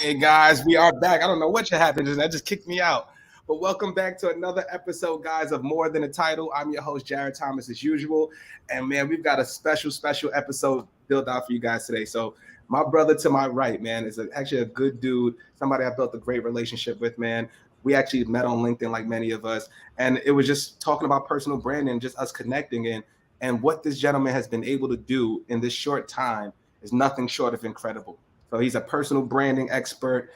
Hey guys, we are back. I don't know what just happened. That just kicked me out. But welcome back to another episode, guys, of More Than a Title. I'm your host, JarrettThomas, as usual. And man, we've got a special episode built out for you guys today. So my brother to my right, man, is actually a good dude. Somebody I built a great relationship with, man. We actually met on LinkedIn, like many of us, and it was just talking about personal branding, just us connecting, and what this gentleman has been able to do in this short time is nothing short of incredible. So he's a personal branding expert.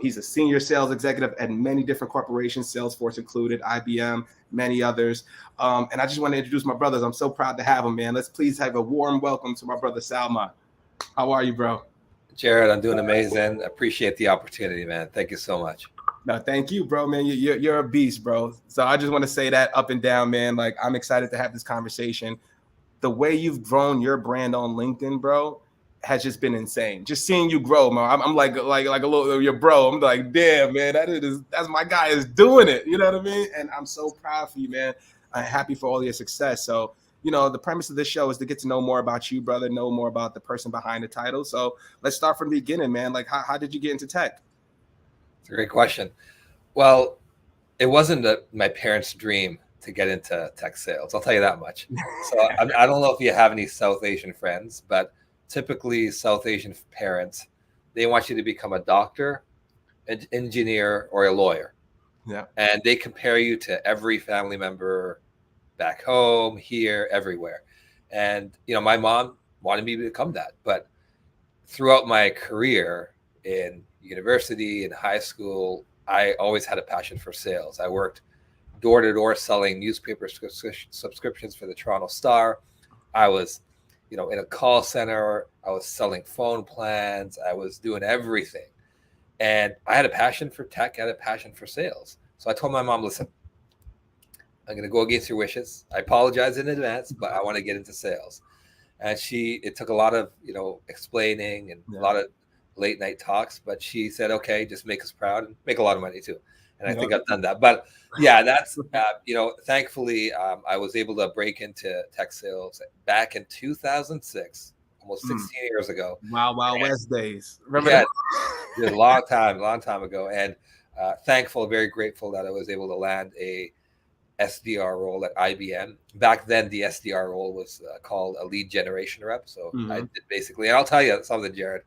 He's a senior sales executive at many different corporations, Salesforce included, IBM, many others. And I just want to introduce my brothers. I'm so proud to have him, man. Let's please have a warm welcome to my brother Salman. How are you, bro? Jarrett, I'm doing amazing. Appreciate the opportunity, man. Thank you so much. No, thank you, bro, man. You're a beast, bro. So I just want to say that up and down, man. Like, I'm excited to have this conversation. The way you've grown your brand on LinkedIn, bro, has just been insane. Just seeing you grow, man. I'm like a little your bro. I'm like, damn, man, that's my guy is doing it. You know what I mean? And I'm so proud for you, man. I'm happy for all your success. So, the premise of this show is to get to know more about you, brother, know more about the person behind the title. So let's start from the beginning, man. Like, how did you get into tech? It's a great question. Well, it wasn't my parents' dream to get into tech sales. I'll tell you that much. So I don't know if you have any South Asian friends, but typically South Asian parents, they want you to become a doctor, an engineer, or a lawyer. Yeah. And they compare you to every family member back home, here, everywhere. And, my mom wanted me to become that. But throughout my career in university and high school, I always had a passion for sales. I worked door to door selling newspaper subscriptions for the Toronto Star. I was in a call center. I was selling phone plans. I was doing everything. And I had a passion for tech. I had a passion for sales. So I told my mom, listen, I'm going to go against your wishes. I apologize in advance, but I want to get into sales. And it took a lot of, explaining and a lot of late night talks, but she said, okay, just make us proud and make a lot of money too. And I think I've done that. But yeah, that's, thankfully, I was able to break into tech sales back in 2006, almost 16 years ago. Wow, West days. Remember that? It was a long time ago. And very grateful that I was able to land a SDR role at IBM. Back then, the SDR role was called a lead generation rep. So I did basically, and I'll tell you something, Jared.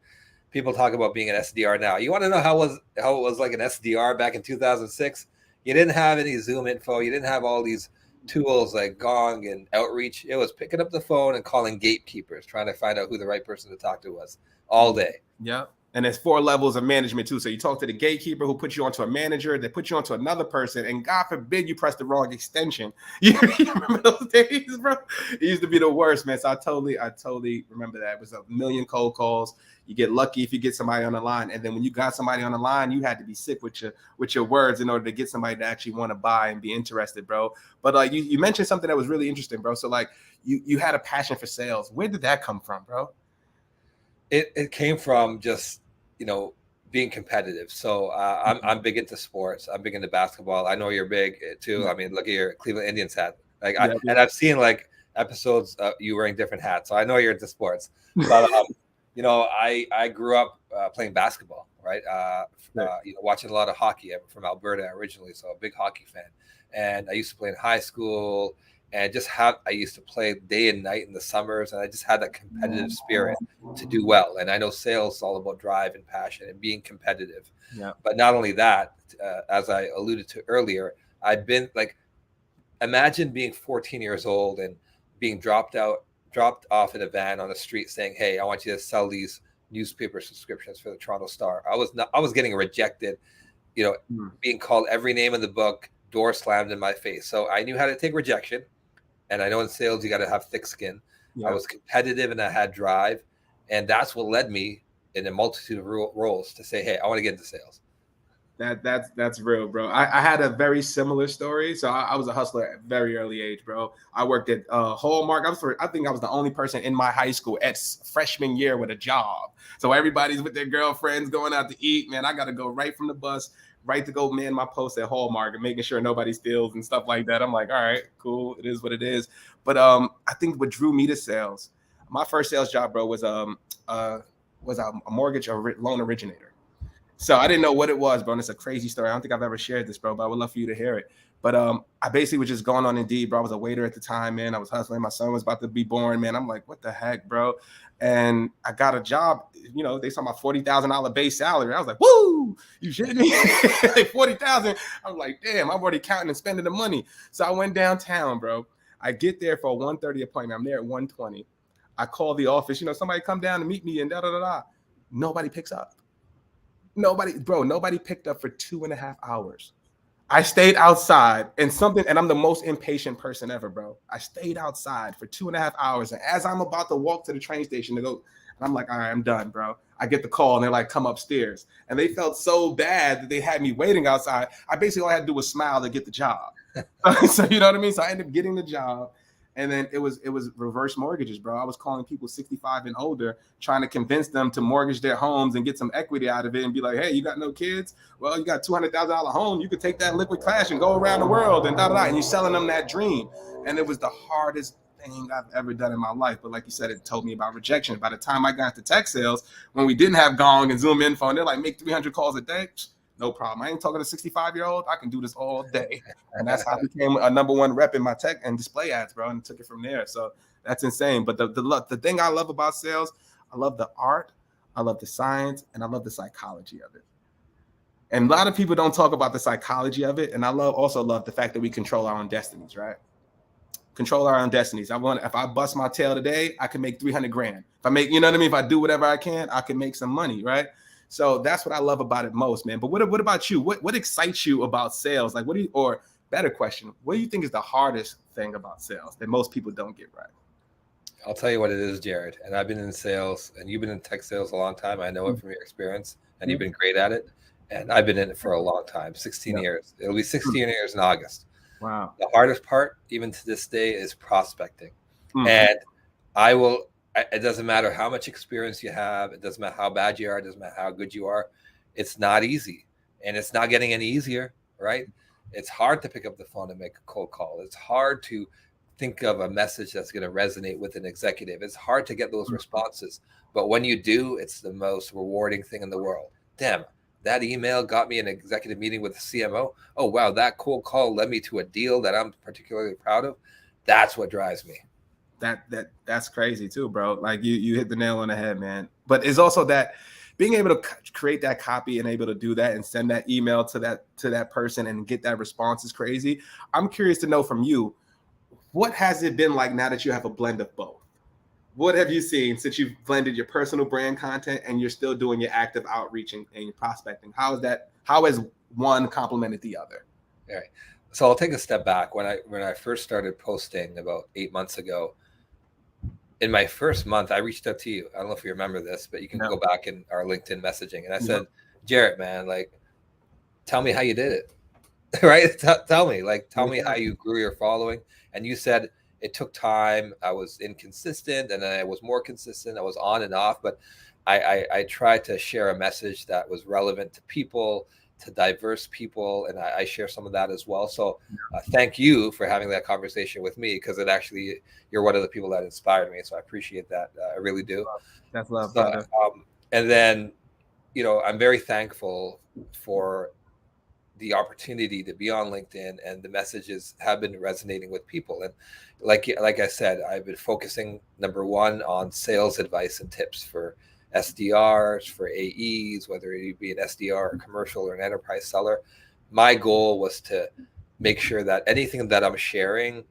People talk about being an SDR now. You want to know how it was like an SDR back in 2006? You didn't have any Zoom info. You didn't have all these tools like Gong and Outreach. It was picking up the phone and calling gatekeepers, trying to find out who the right person to talk to was all day. Yeah. And there's 4 levels of management too. So you talk to the gatekeeper who puts you onto a manager, they put you onto another person, and God forbid you press the wrong extension. You remember those days, bro? It used to be the worst, man. So I totally remember that. It was a million cold calls. You get lucky if you get somebody on the line, and then when you got somebody on the line, you had to be sick with your words in order to get somebody to actually want to buy and be interested, bro. But like you mentioned something that was really interesting, bro. So like you had a passion for sales. Where did that come from, bro? It came from just being competitive. So I'm big into sports. I'm big into basketball. I know you're big too. I mean, look at your Cleveland Indians hat. Like, and I've seen like episodes of you wearing different hats. So I know you're into sports. But I grew up playing basketball, right? Watching a lot of hockey. I'm from Alberta originally, so a big hockey fan. And I used to play in high school. And I used to play day and night in the summers, and I just had that competitive spirit to do well. And I know sales is all about drive and passion and being competitive. Yeah. But not only that, as I alluded to earlier, I've been like, imagine being 14 years old and being dropped off in a van on the street saying, hey, I want you to sell these newspaper subscriptions for the Toronto Star. I was getting rejected, being called every name in the book, door slammed in my face. So I knew how to take rejection. And I know in sales, you got to have thick skin. Yeah. I was competitive and I had drive. And that's what led me in a multitude of roles to say, hey, I want to get into sales. That's real, bro. I had a very similar story. So I was a hustler at a very early age, bro. I worked at Hallmark. I think I was the only person in my high school at freshman year with a job. So everybody's with their girlfriends going out to eat. Man, I got to go right from the bus, right to go man my post at Hallmark and making sure nobody steals and stuff like that. I'm like, all right, cool. It is what it is. But I think what drew me to sales, my first sales job, bro, was a mortgage loan originator. So I didn't know what it was, bro. And it's a crazy story. I don't think I've ever shared this, bro, but I would love for you to hear it. But I basically was just going on Indeed, bro. I was a waiter at the time, man. I was hustling. My son was about to be born, man. I'm like, what the heck, bro? And I got a job. You know, they saw my $40,000 base salary. I was like, woo, you shitting me? Like 40,000. I was like, damn, I'm already counting and spending the money. So I went downtown, bro. I get there for a 1:30 appointment. I'm there at 1:20. I call the office. You know, somebody come down to meet me and da da da da. Nobody picks up. Nobody picked up for 2.5 hours. I stayed outside and I'm the most impatient person ever, bro. I stayed outside for 2.5 hours. And as I'm about to walk to the train station to go, and I'm like, all right, I'm done, bro. I get the call and they're like, come upstairs. And they felt so bad that they had me waiting outside. I basically all I had to do was smile to get the job. So you know what I mean? So I ended up getting the job. And then it was reverse mortgages, bro. I was calling people 65 and older, trying to convince them to mortgage their homes and get some equity out of it and be like, hey, you got no kids? Well, you got $200,000 home. You could take that liquid cash and go around the world and da da da. And you're selling them that dream. And it was the hardest thing I've ever done in my life. But like you said, it told me about rejection. By the time I got to tech sales, when we didn't have Gong and Zoom Info, and they're like, make 300 calls a day. No problem. I ain't talking to a 65-year-old. I can do this all day. And that's how I became a #1 rep in my tech and display ads, bro, and took it from there. So that's insane. But the thing I love about sales, I love the art, I love the science, and I love the psychology of it. And a lot of people don't talk about the psychology of it. And I also love the fact that we control our own destinies, right? Control our own destinies. If I bust my tail today, I can make 300 grand. If I make, you know what I mean? If I do whatever I can, I can make some money, right? So that's what I love about it most, man. But what about you? What excites you about sales? Like, or better question, what do you think is the hardest thing about sales that most people don't get right? I'll tell you what it is, Jared. And I've been in sales, and you've been in tech sales a long time. I know it from your experience, and you've been great at it. And I've been in it for a long time, 16 years. It'll be 16 years in August. Wow. The hardest part, even to this day, is prospecting. And it doesn't matter how much experience you have. It doesn't matter how bad you are. It doesn't matter how good you are. It's not easy, and it's not getting any easier, right? It's hard to pick up the phone and make a cold call. It's hard to think of a message that's going to resonate with an executive. It's hard to get those responses. But when you do, it's the most rewarding thing in the world. Damn, that email got me an executive meeting with the CMO. Oh, wow, that cold call led me to a deal that I'm particularly proud of. That's what drives me. That's crazy too, bro. Like you hit the nail on the head, man. But it's also that being able to create that copy and able to do that and send that email to that person and get that response is crazy. I'm curious to know from you, what has it been like now that you have a blend of both? What have you seen since you've blended your personal brand content and you're still doing your active outreach and your prospecting? How has one complemented the other? All right. So I'll take a step back. When I first started posting about 8 months ago, in my first month, I reached out to you. I don't know if you remember this, but you can go back in our LinkedIn messaging. And I said, Jarrett, man, like, tell me how you did it, right? Tell me how you grew your following. And you said it took time. I was inconsistent, and then I was more consistent. I was on and off, but I tried to share a message that was relevant to people, to diverse people, and I share some of that as well. So thank you for having that conversation with me, because you're one of the people that inspired me. So I appreciate that. I really do. That's love. And then, I'm very thankful for the opportunity to be on LinkedIn, and the messages have been resonating with people. And like I said, I've been focusing, #1, on sales advice and tips for SDRs, for AEs, whether you be an SDR, a commercial, or an enterprise seller. My goal was to make sure that anything that I'm sharing,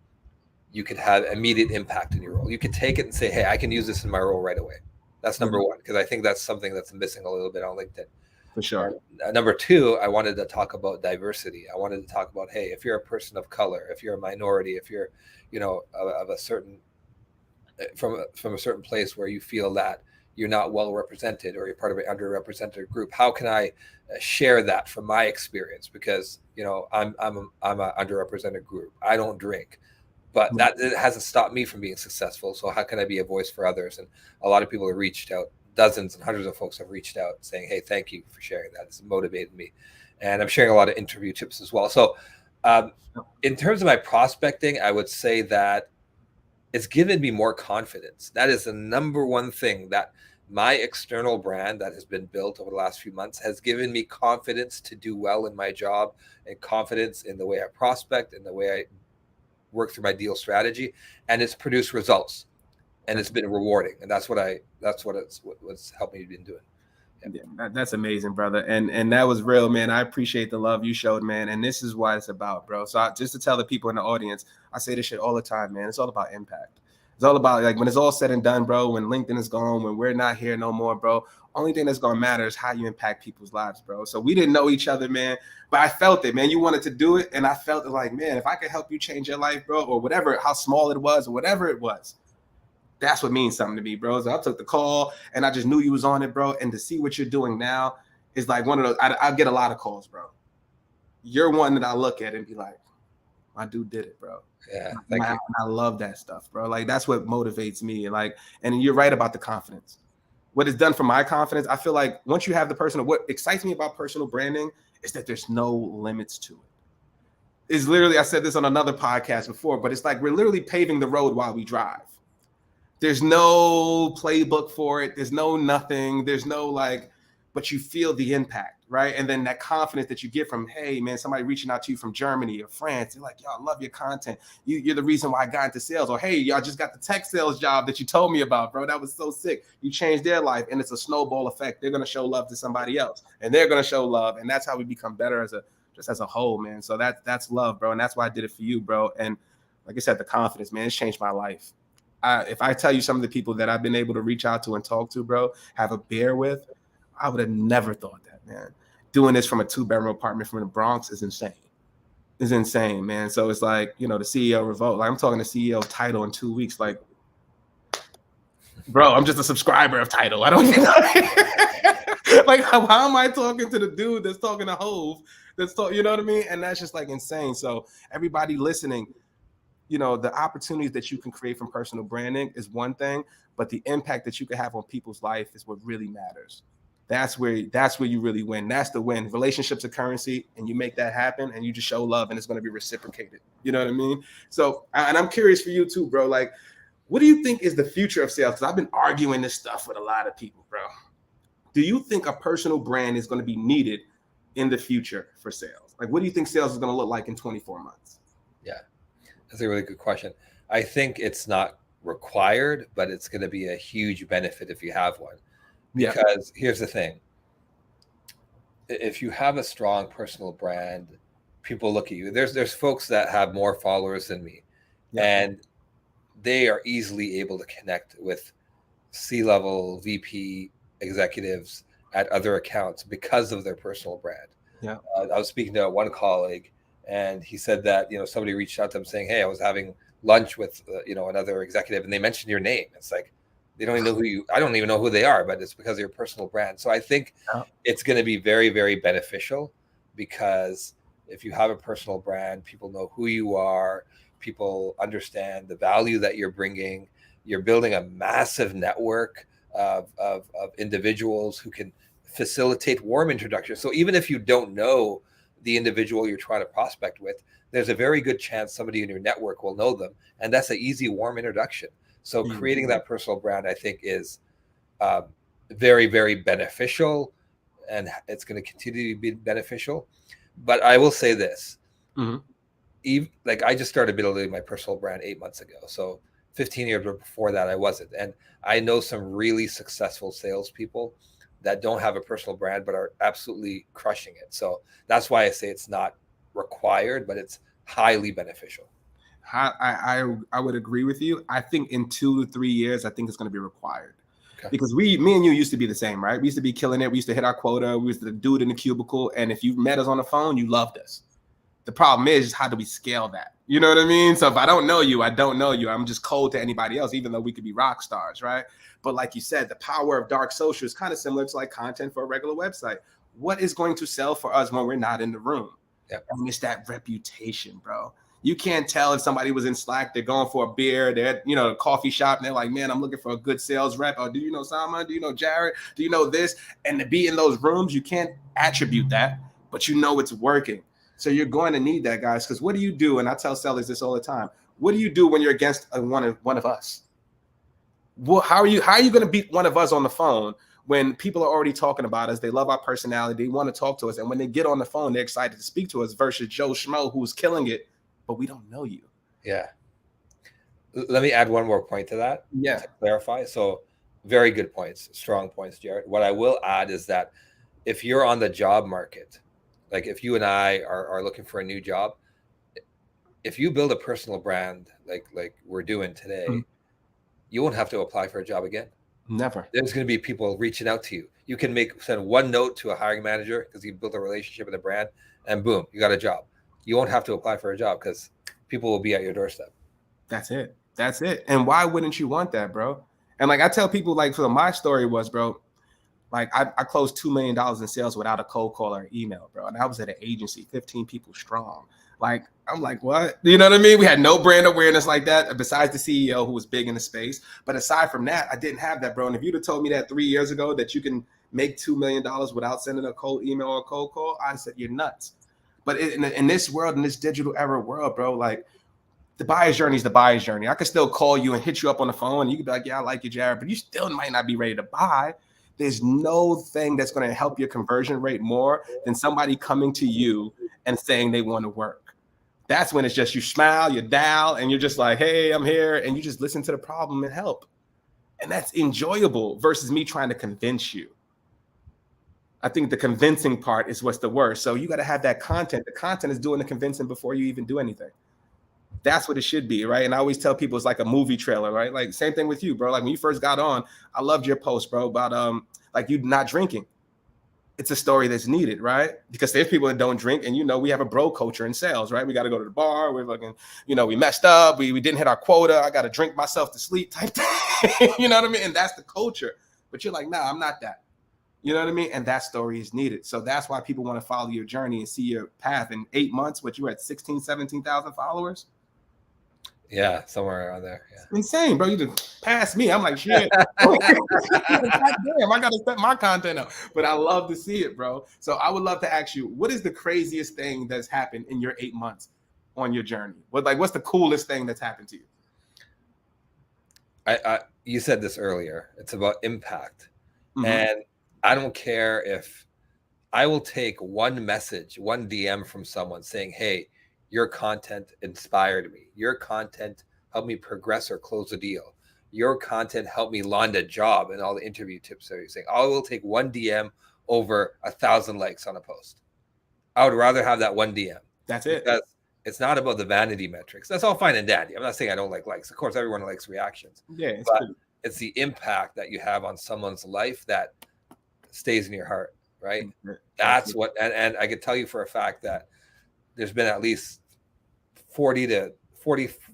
you could have immediate impact in your role. You could take it and say, hey, I can use this in my role right away. That's #1, because I think that's something that's missing a little bit on LinkedIn. For sure. And #2, I wanted to talk about diversity. I wanted to talk about, hey, if you're a person of color, if you're a minority, if you're, of a certain, from a certain place where you feel that you're not well represented, or you're part of an underrepresented group, how can I share that from my experience? Because I'm an underrepresented group. I don't drink, but that hasn't stopped me from being successful. So how can I be a voice for others? And a lot of people have reached out. Dozens and hundreds of folks have reached out saying, hey, thank you for sharing that. It's motivated me. And I'm sharing a lot of interview tips as well. So in terms of my prospecting, I would say that it's given me more confidence. That is the #1 thing that my external brand that has been built over the last few months has given me confidence to do well in my job, and confidence in the way I prospect and the way I work through my deal strategy, and it's produced results, and it's been rewarding, and that's what's helped me been doing. Yeah, that's amazing, brother. And that was real, man. I appreciate the love you showed, man. And this is what it's about, bro. So just to tell the people in the audience, I say this shit all the time, man. It's all about impact. It's all about, like, when it's all said and done, bro, when LinkedIn is gone, when we're not here no more, bro, only thing that's going to matter is how you impact people's lives, bro. So we didn't know each other, man, but I felt it, man. You wanted to do it. And I felt it like, man, if I could help you change your life, bro, or whatever, how small it was or whatever it was, that's what means something to me, bro. So I took the call and I just knew you was on it, bro. And to see what you're doing now is like one of those, I get a lot of calls, bro. You're one that I look at and be like, my dude did it, bro. Yeah, thank you. I love that stuff, bro. Like, that's what motivates me. Like, and you're right about the confidence. What it's done for my confidence, I feel like once you have the personal, what excites me about personal branding is that there's no limits to it. It's literally, I said this on another podcast before, but it's like we're literally paving the road while we drive. There's no playbook for it. There's no nothing. There's no like, but you feel the impact, right? And then that confidence that you get from, hey, man, somebody reaching out to you from Germany or France. They're like, yo, I love your content. You're the reason why I got into sales. Or, hey, y'all just got the tech sales job that you told me about, bro. That was so sick. You changed their life, and it's a snowball effect. They're going to show love to somebody else, and they're going to show love. And that's how we become better as a whole, man. So that's love, bro. And that's why I did it for you, bro. And like I said, the confidence, man, it's changed my life. If I tell you some of the people that I've been able to reach out to and talk to, bro, have a beer with, I would have never thought that, man. Doing this from a 2-bedroom apartment from the Bronx is insane. It's insane, man. So it's like, the CEO Revolt. Like, I'm talking to CEO of Title in 2 weeks. Like, bro, I'm just a subscriber of Title. I don't even know. Like, how am I talking to the dude that's talking to Hove? You know what I mean? And that's just like insane. So everybody listening, the opportunities that you can create from personal branding is one thing, but the impact that you can have on people's life is what really matters. That's where you really win. That's the win. Relationships are currency, and you make that happen, and you just show love, and it's going to be reciprocated. You know what I mean? So, and I'm curious for you too, bro. Like, what do you think is the future of sales? Because I've been arguing this stuff with a lot of people, bro. Do you think a personal brand is going to be needed in the future for sales? Like, what do you think sales is going to look like in 24 months? Yeah. That's a really good question. I think it's not required, but it's going to be a huge benefit if you have one. Because here's the thing. If you have a strong personal brand, people look at you. There's folks that have more followers than me, and they are easily able to connect with C-level VP executives at other accounts because of their personal brand. Yeah. I was speaking to one colleague, and he said that, somebody reached out to him saying, hey, I was having lunch with, another executive, and they mentioned your name. It's like, they don't even know I don't even know who they are, but it's because of your personal brand. So I think it's going to be very, very beneficial, because if you have a personal brand, people know who you are. People understand the value that you're bringing. You're building a massive network of individuals who can facilitate warm introductions. So even if you don't know the individual you're trying to prospect with, there's a very good chance somebody in your network will know them. And that's an easy, warm introduction. So creating that personal brand, I think, is very, very beneficial, and it's going to continue to be beneficial. But I will say this, like, I just started building my personal brand 8 months ago. So 15 years before that, I wasn't. And I know some really successful salespeople that don't have a personal brand, but are absolutely crushing it. So that's why I say it's not required, but it's highly beneficial. I would agree with you. I think in 2 to 3 years, I think it's going to be required. Because me and you used to be the same, right? We used to be killing it. We used to hit our quota. We used to do it in the cubicle. And if you met us on the phone, you loved us. The problem is, how do we scale that? You know what I mean? So if I don't know you, I don't know you. I'm just cold to anybody else, even though we could be rock stars, right? But like you said, the power of dark social is kind of similar to like content for a regular website. What is going to sell for us when we're not in the room? I mean, it's that reputation, bro. You can't tell if somebody was in Slack, they're going for a beer, they're at, a coffee shop, and they're like, man, I'm looking for a good sales rep. Oh, do you know Salman? Do you know Jarrett? Do you know this? And to be in those rooms, you can't attribute that, but it's working. So you're going to need that, guys, because what do you do? And I tell sellers this all the time. What do you do when you're against one of us? Well, how are you going to beat one of us on the phone when people are already talking about us? They love our personality, they want to talk to us, and when they get on the phone, they're excited to speak to us versus Joe Schmo who's killing it, but we don't know you. Yeah. Let me add one more point to that. Yeah. To clarify. So very good points, strong points, Jarrett. What I will add is that if you're on the job market, like if you and I are looking for a new job, if you build a personal brand like we're doing today, you won't have to apply for a job again. Never. There's going to be people reaching out to you. You can send one note to a hiring manager because you built a relationship with a brand, and boom, you got a job. You won't have to apply for a job because people will be at your doorstep. That's it. That's it. And why wouldn't you want that, bro? And like I tell people, like, so my story was, bro, like I closed $2 million in sales without a cold call or email, bro. And I was at an agency, 15 people strong. Like, I'm like, what? You know what I mean? We had no brand awareness like that besides the CEO who was big in the space. But aside from that, I didn't have that, bro. And if you'd have told me that 3 years ago that you can make $2 million without sending a cold email or a cold call, I said, you're nuts. But in this world, in this digital era world, bro, like the buyer's journey is the buyer's journey. I could still call you and hit you up on the phone and you could be like, yeah, I like you, Jarrett, but you still might not be ready to buy. There's no thing that's going to help your conversion rate more than somebody coming to you and saying they want to work. That's when it's just you smile, you dial, and you're just like, hey, I'm here. And you just listen to the problem and help. And that's enjoyable versus me trying to convince you. I think the convincing part is what's the worst. So you got to have that content. The content is doing the convincing before you even do anything. That's what it should be, right? And I always tell people it's like a movie trailer, right? Like same thing with you, bro. Like when you first got on, I loved your post, bro, about like you not drinking. It's a story that's needed, right? Because there's people that don't drink, and we have a bro culture in sales, right? We got to go to the bar. We're fucking, we messed up. We didn't hit our quota. I got to drink myself to sleep type thing. You know what I mean? And that's the culture. But you're like, nah, I'm not that. You know what I mean? And that story is needed. So that's why people want to follow your journey and see your path. In 8 months, what you were at 16, 17,000 followers? Yeah, somewhere around there. Yeah. It's insane, bro. You just passed me. I'm like, shit. Damn, I got to set my content up. But I love to see it, bro. So I would love to ask you, what is the craziest thing that's happened in your 8 months on your journey? What's the coolest thing that's happened to you? You said this earlier. It's about impact. Mm-hmm. And I don't care if I will take one message, one DM from someone saying, hey, your content inspired me. Your content helped me progress or close a deal. Your content helped me land a job, and all the interview tips that you're saying. I will take one DM over 1,000 likes on a post. I would rather have that one DM. That's it. Because it's not about the vanity metrics. That's all fine and dandy. I'm not saying I don't like likes. Of course, everyone likes reactions. Yeah, but it's the impact that you have on someone's life that stays in your heart, right? That's what, and I can tell you for a fact that there's been at least 40,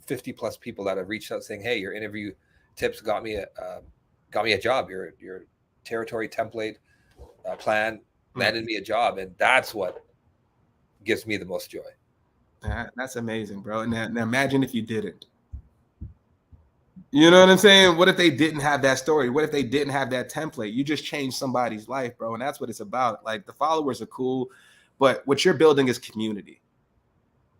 50 plus people that have reached out saying, hey, your interview tips got me a job. Your territory template plan landed me a job. And that's what gives me the most joy. That's amazing, bro. Now imagine if you didn't. You know what I'm saying? What if they didn't have that story? What if they didn't have that template? You just changed somebody's life, bro. And that's what it's about. Like the followers are cool, but what you're building is community.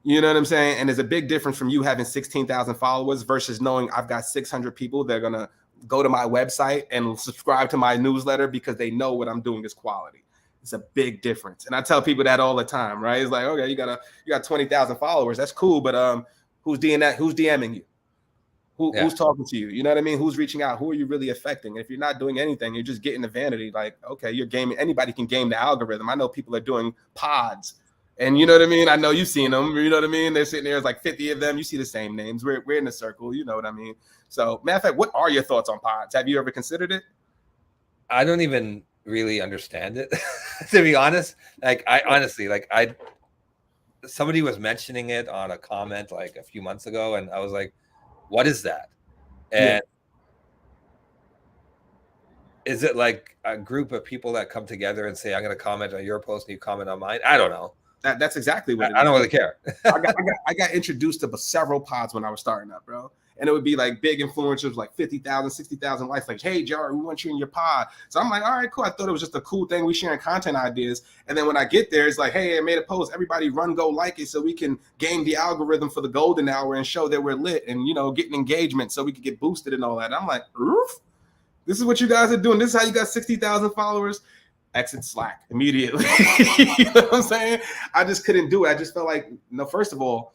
You know what I'm saying? And there's a big difference from you having 16,000 followers versus knowing I've got 600 people that are going to go to my website and subscribe to my newsletter because they know what I'm doing is quality. It's a big difference. And I tell people that all the time, right? It's like, okay, you got 20,000 followers. That's cool. But who's DMing you? Who's talking to you? You know what I mean? Who's reaching out? Who are you really affecting? And if you're not doing anything, you're just getting the vanity. Like, okay, you're gaming. Anybody can game the algorithm. I know people are doing pods. And you know what I mean? I know you've seen them. You know what I mean? They're sitting there. It's like 50 of them. You see the same names. We're in a circle. You know what I mean? So, matter of fact, what are your thoughts on pods? Have you ever considered it? I don't even really understand it, to be honest. Like, somebody was mentioning it on a comment like a few months ago, and I was like, what is that? And is it like a group of people that come together and say, I'm going to comment on your post and you comment on mine? I don't know. That's exactly what it is. I don't really care. I got introduced to several pods when I was starting up, bro. and it would be like big influencers, like 50,000, 60,000 likes, like, hey, Jarrett, we want you in your pod. So I'm like, all right, cool. I thought it was just a cool thing. We sharing content ideas. And then when I get there, it's like, hey, I made a post. Everybody run, go like it so we can game the algorithm for the golden hour and show that we're lit and, you know, getting engagement so we can get boosted and all that. And I'm like, oof, this is what you guys are doing. This is how you got 60,000 followers. Exit Slack immediately. You know what I'm saying? I just couldn't do it. I just felt like, no, first of all,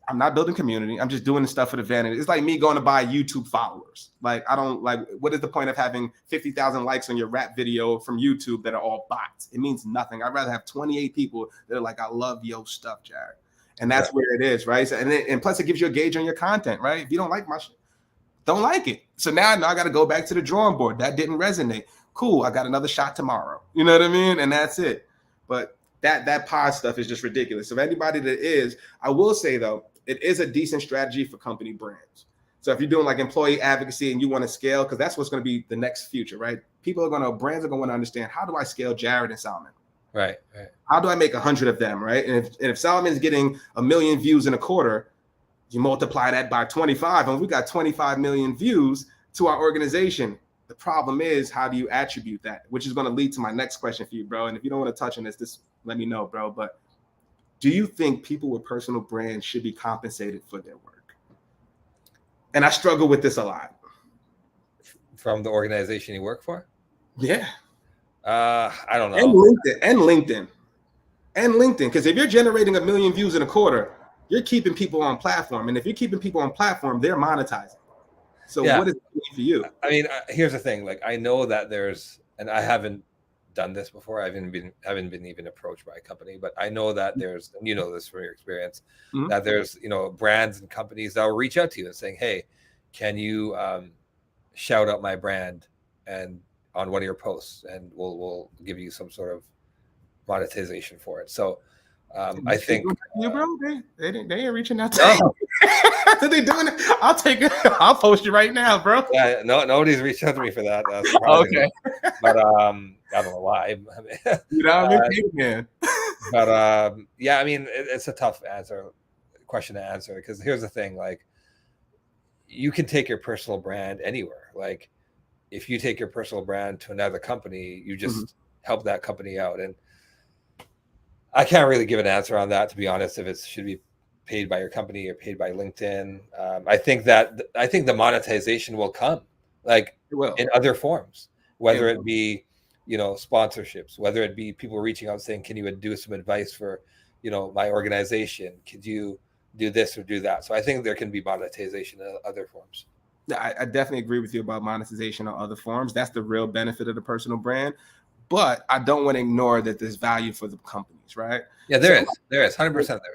I'm not building community. I'm just doing the stuff for the vanity. It's like me going to buy YouTube followers. Like, I don't like, what is the point of having 50,000 likes on your rap video from YouTube that are all bots? It means nothing. I'd rather have 28 people that are like, I love your stuff, Jarrett. And that's where it is, right? So, and plus it gives you a gauge on your content, right? If you don't like my shit, don't like it. So now I got to go back to the drawing board. That didn't resonate. Cool, I got another shot tomorrow. You know what I mean? And that's it. But that pod stuff is just ridiculous. So if anybody that is, I will say though, it is a decent strategy for company brands. So if you're doing like employee advocacy and you want to scale, because that's what's going to be the next future, right? Brands are going to want to understand, how do I scale Jarrett and Salman? Right. How do I make 100 of them, right? And if Salman's getting 1 million views in a quarter, you multiply that by 25, and we got 25 million views to our organization. The problem is, how do you attribute that? Which is going to lead to my next question for you, bro. And if you don't want to touch on this, just let me know, bro. But do you think people with personal brands should be compensated for their work? And I struggle with this a lot. From the organization you work for? Yeah. I don't know. And LinkedIn. Because if you're generating 1 million views in a quarter, you're keeping people on platform. And if you're keeping people on platform, they're monetizing. So what is it for you? I mean, here's the thing. Like, I know that there's, and I haven't done this before. I haven't been even approached by a company, but I know that there's, and you know this from your experience, that there's, you know, brands and companies that will reach out to you and saying, hey, can you shout out my brand and on one of your posts, and we'll give you some sort of monetization for it. So I think you, bro, they ain't reaching out to you. Are they doing it? I'll take it. I'll post you right now, bro. Yeah, nobody's reached out to me for that. Okay, but I don't know why. You know what I mean, man. But yeah, I mean, it's a tough question to answer, because here's the thing: like, you can take your personal brand anywhere. Like, if you take your personal brand to another company, you just help that company out. And I can't really give an answer on that, to be honest, if it should be paid by your company or paid by LinkedIn. I think the monetization will come, like, in other forms, whether it be, you know, sponsorships, whether it be people reaching out saying, can you do some advice for, you know, my organization? Could you do this or do that? So I think there can be monetization in other forms. I definitely agree with you about monetization on other forms. That's the real benefit of the personal brand. But I don't want to ignore that there's value for the companies, right? Yeah, there is 100%. There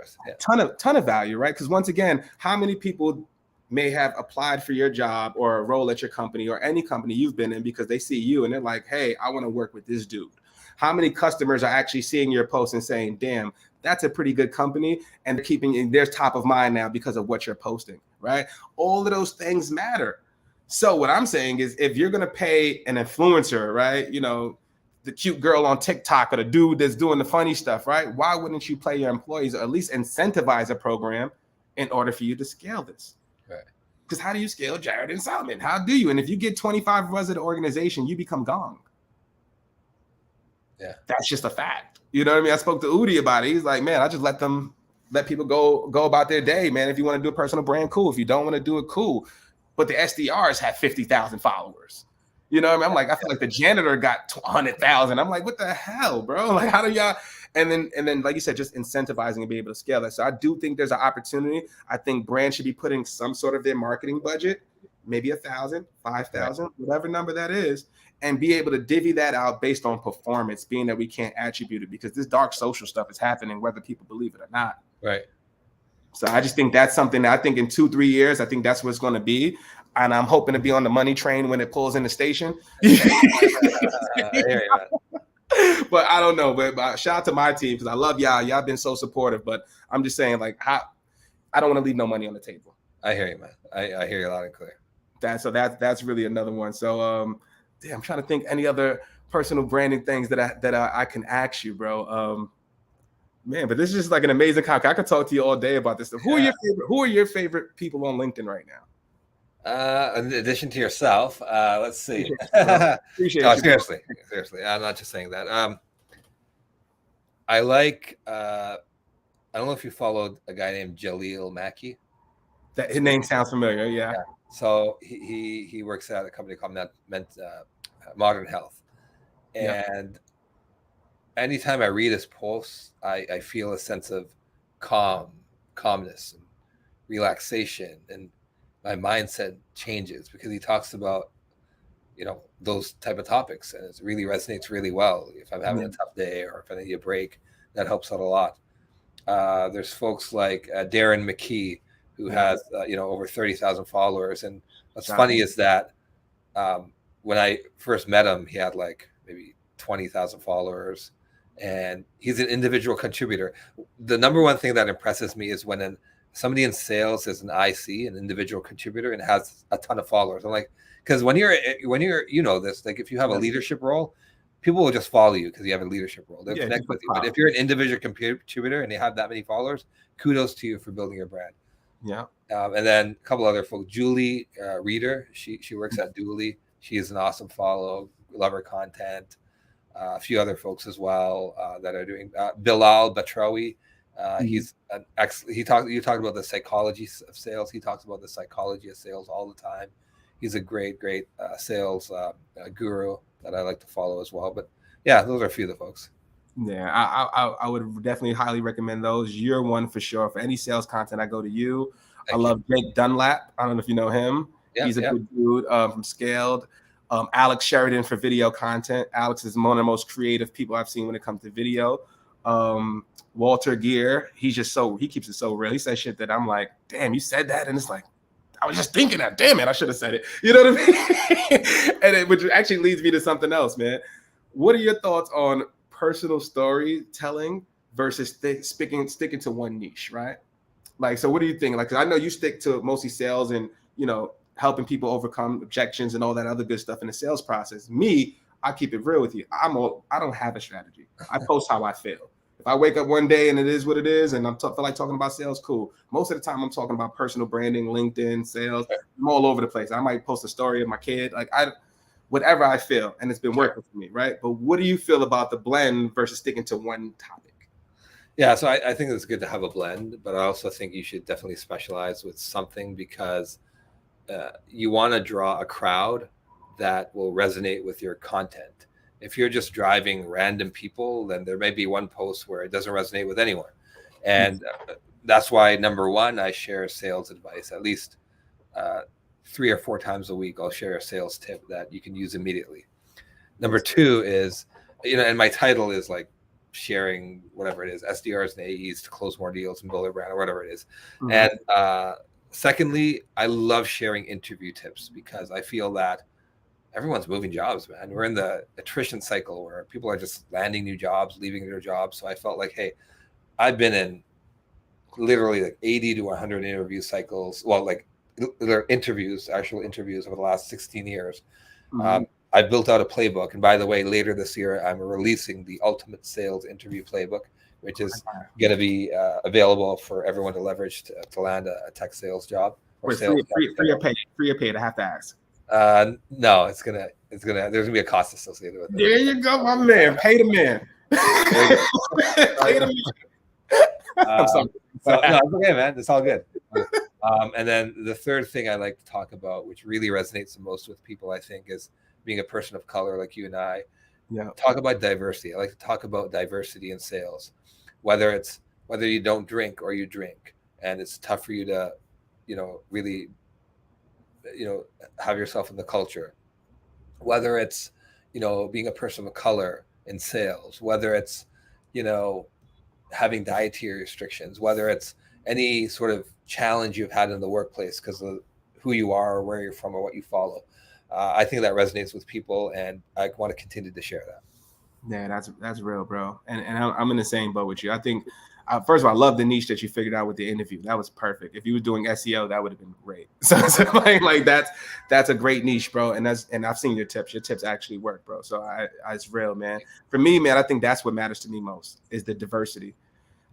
is ton of value, right? Because once again, how many people may have applied for your job or a role at your company or any company you've been in because they see you and they're like, hey, I want to work with this dude. How many customers are actually seeing your post and saying, damn, that's a pretty good company, and they're keeping their top of mind now because of what you're posting, right? All of those things matter. So what I'm saying is, if you're going to pay an influencer, right, you know, the cute girl on TikTok or the dude that's doing the funny stuff, right? Why wouldn't you pay your employees or at least incentivize a program in order for you to scale this? Right. Because how do you scale Jarrett and Salman? How do you? And if you get 25 of us at the organization, you become gong. Yeah. That's just a fact. You know what I mean? I spoke to Udi about it. He's like, man, I just let people go about their day, man. If you want to do a personal brand, cool. If you don't want to do it, cool. But the SDRs have 50,000 followers. You know what I mean? I'm like, I feel like the janitor got 100,000. I'm like, what the hell, bro? Like, how do y'all? And then, like you said, just incentivizing and be able to scale that. So I do think there's an opportunity. I think brands should be putting some sort of their marketing budget, maybe 1,000, 5,000, whatever number that is, and be able to divvy that out based on performance, being that we can't attribute it, because this dark social stuff is happening, whether people believe it or not. Right. So I just think that's something that I think in 2-3 years, I think that's what it's going to be. And I'm hoping to be on the money train when it pulls in the station. But I don't know. But shout out to my team, because I love y'all. Y'all been so supportive. But I'm just saying, like, I don't want to leave no money on the table. I hear you, man. I hear you loud and clear. That's really another one. So I'm trying to think any other personal branding things that I can ask you, bro. Man, but this is just like an amazing content. I could talk to you all day about this stuff. Who are your favorite people on LinkedIn right now? In addition to yourself, let's see. Appreciate No, you. seriously. I'm not just saying that. I like. I don't know if you followed a guy named Jaleel Mackey. That his name sounds familiar. Yeah. So he works at a company called Modern Health, and anytime I read his posts, I feel a sense of calmness, and relaxation, and my mindset changes because he talks about those type of topics, and it really resonates really well. If I'm having a tough day or if I need a break, that helps out a lot. There's folks like Darren Mckee, who has over 30,000 followers, and what's funny is that when I first met him, he had like maybe 20,000 followers, and he's an individual contributor. The number one thing that impresses me is when somebody in sales is an IC, an individual contributor, and has a ton of followers. I'm like, because when you're this, like if you have a leadership role, people will just follow you because you have a leadership role. They'll connect with you. But if you're an individual contributor and you have that many followers, kudos to you for building your brand. Yeah. And then a couple other folks, Julie Reader, she works at Dooley. She is an awesome follow. Love her content. A few other folks as well that are doing. Bilal Batrawi, he's an you talked about the psychology of sales. He talks about the psychology of sales all the time. He's a great sales guru that I like to follow as well. But yeah, those are a few of the folks. Yeah, I would definitely highly recommend those. You're one for sure. For any sales content, I go to you. I love Jake Dunlap. I don't know if you know him. He's a good dude from Scaled. Alex Sheridan for video content. Alex is one of the most creative people I've seen when it comes to video. Walter Gear, he keeps it so real. He says shit that I'm like, damn, you said that, and it's like, I was just thinking that. Damn it, I should have said it. You know what I mean? Which actually leads me to something else, man. What are your thoughts on personal storytelling versus sticking to one niche, right? Like, so what do you think? Like, 'cause I know you stick to mostly sales and, helping people overcome objections and all that other good stuff in the sales process. Me, I keep it real with you. I don't have a strategy. I post how I feel. If I wake up one day and it is what it is, and I feel like talking about sales, cool. Most of the time I'm talking about personal branding, LinkedIn, sales. I'm all over the place. I might post a story of my kid. Like, whatever I feel, and it's been working for me, right? But what do you feel about the blend versus sticking to one topic? Yeah, so I think it's good to have a blend, but I also think you should definitely specialize with something because you want to draw a crowd that will resonate with your content. If you're just driving random people, then there may be one post where it doesn't resonate with anyone. And that's why, number one, I share sales advice. At least 3 or 4 times a week, I'll share a sales tip that you can use immediately. Number two is, and my title is like sharing whatever it is, SDRs and AEs to close more deals and build a brand or whatever it is. And secondly, I love sharing interview tips because I feel that everyone's moving jobs, man. We're in the attrition cycle where people are just landing new jobs, leaving their jobs. So I felt like, hey, I've been in literally like 80 to 100 interview cycles. Well, like actual interviews over the last 16 years. I built out a playbook. And by the way, later this year, I'm releasing the Ultimate Sales Interview Playbook, which is going to be available for everyone to leverage to land a tech sales job. Or free or paid, I have to ask. No, there's gonna be a cost associated with it. There you go, my man. Pay the man. Pay the man. I'm sorry. No, it's okay, man. It's all good. And then the third thing I like to talk about, which really resonates the most with people, I think, is being a person of color like you and I. Yeah. Talk about diversity. I like to talk about diversity in sales, whether you don't drink or you drink, and it's tough for you to, really, have yourself in the culture. Whether it's, being a person of color in sales, whether it's, having dietary restrictions, whether it's any sort of challenge you've had in the workplace because of who you are or where you're from or what you follow. I think that resonates with people, and I want to continue to share that. Yeah, that's real, bro. And I'm in the same boat with you. I think, first of all, I love the niche that you figured out with the interview. That was perfect. If you were doing SEO, that would have been great. So like that's a great niche, bro. And I've seen your tips. Your tips actually work, bro. So it's real, man. For me, man, I think that's what matters to me most is the diversity.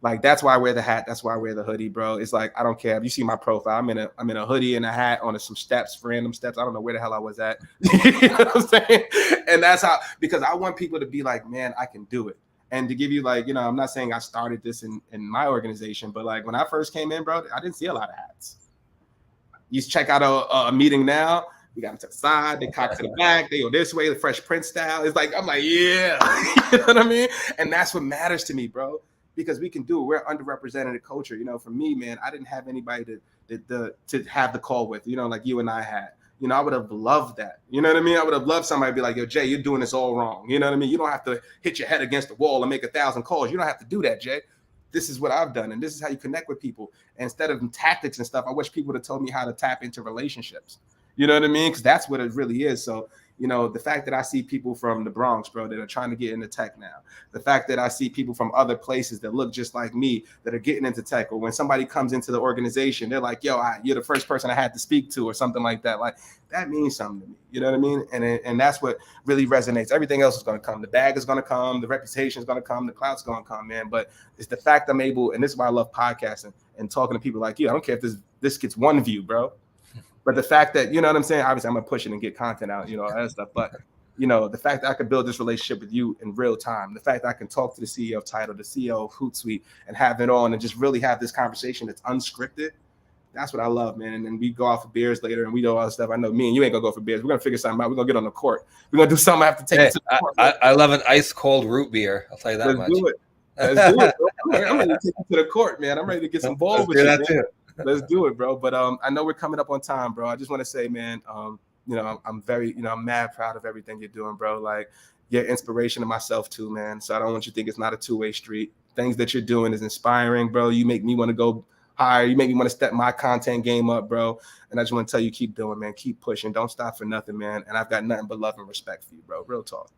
Like, that's why I wear the hat. That's why I wear the hoodie, bro. It's like, I don't care. If you see my profile, I'm in a hoodie and a hat on some steps, random steps. I don't know where the hell I was at. You know what I'm saying? And that's how, because I want people to be like, man, I can do it. And to give you, like, you know, I'm not saying I started this in my organization, but like when I first came in, bro, I didn't see a lot of hats. You check out a meeting now. We got them to the side, they cock to the back, they go this way, the Fresh Prince style. It's like, I'm like, yeah, you know what I mean? And that's what matters to me, bro, because we can do it. We're underrepresented culture. You know, for me, man, I didn't have anybody to have the call with, you know, like you and I had. You know, I would have loved that. You know what I mean? I would have loved somebody to be like, yo, Jay, you're doing this all wrong. You know what I mean? You don't have to hit your head against the wall and make 1,000 calls. You don't have to do that, Jay. This is what I've done, and this is how you connect with people. And instead of tactics and stuff, I wish people would have told me how to tap into relationships. You know what I mean? Because that's what it really is. So, you know, the fact that I see people from the Bronx, bro, that are trying to get into tech now, the fact that I see people from other places that look just like me that are getting into tech, or when somebody comes into the organization, they're like, yo, you're the first person I had to speak to, or something like that. Like, that means something to me. You know what I mean? And that's what really resonates. Everything else is going to come. The bag is going to come. The reputation is going to come. The clout's going to come, man. But it's the fact I'm able, and this is why I love podcasting and talking to people like you. I don't care if this gets one view, bro. But the fact that, you know what I'm saying? Obviously, I'm going to push it and get content out, you know, all that stuff. But, you know, the fact that I could build this relationship with you in real time, the fact that I can talk to the CEO of Tidal, the CEO of Hootsuite, and have it on and just really have this conversation that's unscripted, that's what I love, man. And then we go out for beers later and we do all that stuff. I know me and you ain't going to go for beers. We're going to figure something out. We're going to get on the court. We're going to do something. I have to take it to the court. I love an ice cold root beer. I'll tell you that Let's much. do it. Let's do it, bro. I'm ready to take you to the court, man. I'm ready to get some balls with you, man. Too. Let's do it, bro. But I know we're coming up on time, bro. I just want to say, man, you know, I'm very, you know, I'm mad proud of everything you're doing, bro. Like, you're inspiration to myself too, man. So I don't want you to think it's not a two-way street. Things that you're doing is inspiring, bro. You make me want to go higher. You make me want to step my content game up, bro. And I just want to tell you, keep doing, man. Keep pushing. Don't stop for nothing, man. And I've got nothing but love and respect for you, bro. Real talk.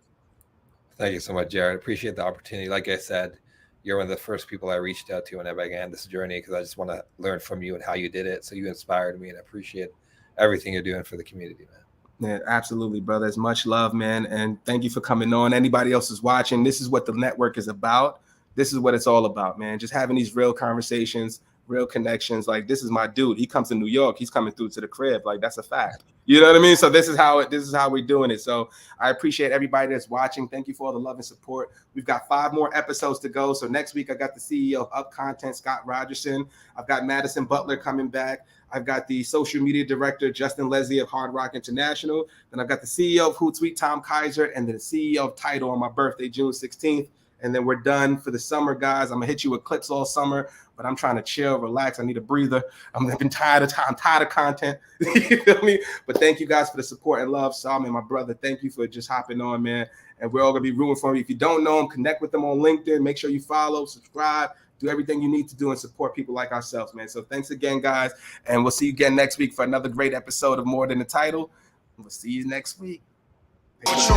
Thank you so much, Jared. Appreciate the opportunity. Like I said, you're one of the first people I reached out to when I began this journey, because I just want to learn from you and how you did it. So you inspired me, and I appreciate everything you're doing for the community, man. Yeah, absolutely, brother. There's much love, man. And thank you for coming on. Anybody else is watching, this is what the network is about. This is what it's all about, man. Just having these real conversations, real connections. Like, this is my dude. He comes to New York. He's coming through to the crib. Like, that's a fact. You know what I mean? So this is how we're doing it. So I appreciate everybody that's watching. Thank you for all the love and support. We've got 5 more episodes to go. So next week, I got the CEO of Up Content, Scott Rogerson. I've got Madison Butler coming back. I've got the social media director, Justin Leslie of Hard Rock International. Then I've got the CEO of Hootsuite, Tom Kaiser, and then the CEO of Tidal on my birthday, June 16th. And then we're done for the summer, guys. I'm gonna hit you with clips all summer, but I'm trying to chill, relax. I need a breather. I'm tired of content. You feel me? But thank you guys for the support and love. Salman, my brother, thank you for just hopping on, man. And we're all gonna be rooting for him. If you don't know him, connect with them on LinkedIn. Make sure you follow, subscribe, do everything you need to do and support people like ourselves, man. So thanks again, guys. And we'll see you again next week for another great episode of More Than a Title. We'll see you next week. Peace.